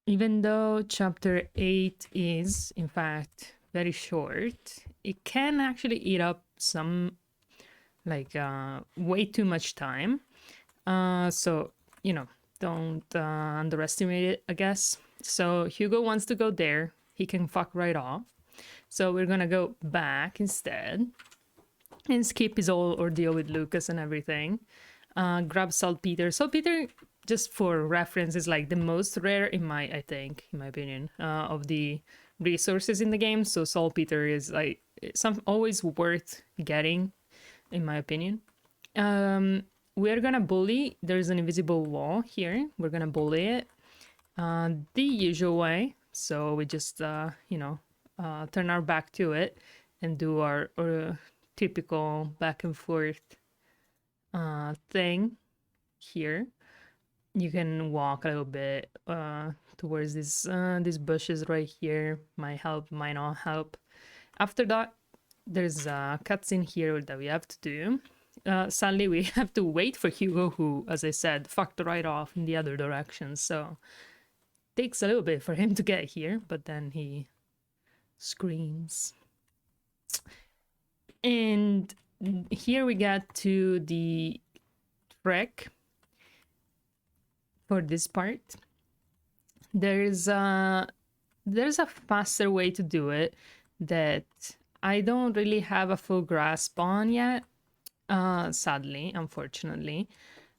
Even though chapter 8 is, in fact, very short, it can actually eat up some, like, way too much time. So, you know, don't underestimate it, I guess. So Hugo wants to go there. He can fuck right off. So we're gonna go back instead and skip his whole ordeal with Lucas and everything. Grab saltpeter. Saltpeter, just for reference, is like the most rare in my opinion, of the resources in the game. So saltpeter is like always worth getting, in my opinion. We're gonna bully. There's an invisible wall here. We're gonna bully it the usual way. So we just turn our back to it and do our typical back and forth thing here. You can walk a little bit towards these bushes right here. Might help, might not help. After that, there's a cutscene here that we have to do. Sadly, we have to wait for Hugo, who, as I said, fucked right off in the other direction. So takes a little bit for him to get here, but then he screams. And here we get to the trek for this part. There's a faster way to do it that I don't really have a full grasp on yet, sadly, unfortunately.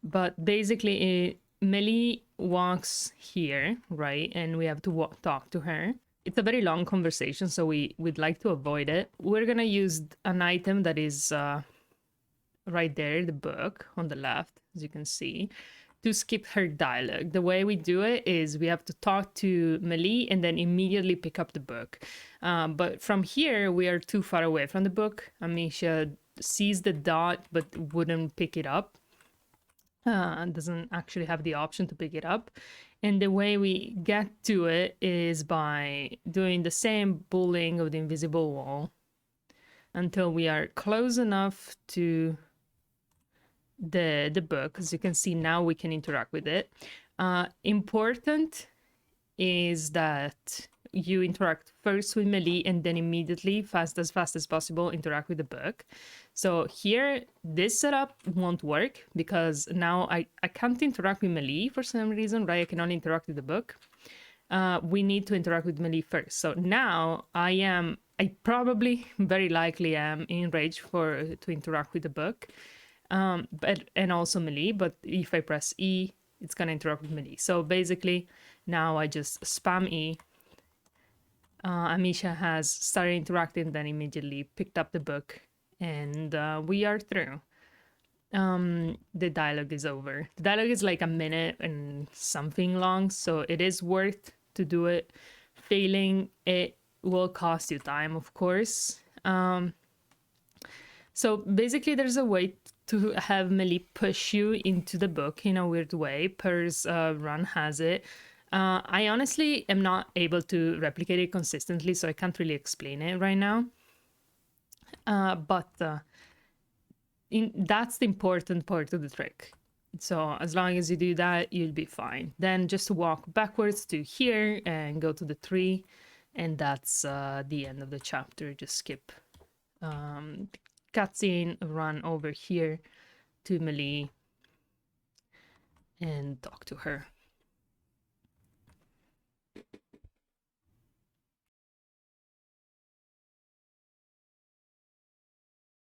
But basically, Melie walks here, right? And we have to talk to her. It's a very long conversation, so we'd like to avoid it. We're gonna use an item that is right there, the book on the left, as you can see, to skip her dialogue. The way we do it is we have to talk to Melie and then immediately pick up the book. But from here, we are too far away from the book. Amisha sees the dot but wouldn't pick it up. Doesn't actually have the option to pick it up. And the way we get to it is by doing the same bullying of the invisible wall until we are close enough to the book. As you can see, now we can interact with it. Important is that you interact first with Melie and then immediately, as fast as possible, interact with the book. So here, this setup won't work because now I can't interact with Melie for some reason, right? I can only interact with the book. We need to interact with Melie first. So now I probably, very likely am enraged to interact with the book. And also Melie, but if I press E, it's gonna interact with Melie. So basically, now I just spam E. Amisha has started interacting, then immediately picked up the book, and we are through. The dialogue is over. The dialogue is like a minute and something long, so it is worth to do it. Failing, it will cost you time, of course. So basically, there's a way to have Melie push you into the book in a weird way. Per's run has it. I honestly am not able to replicate it consistently, so I can't really explain it right now. But that's the important part of the trick. So as long as you do that, you'll be fine. Then just walk backwards to here and go to the tree, and that's the end of the chapter. Just skip cutscene, run over here to Melie and talk to her.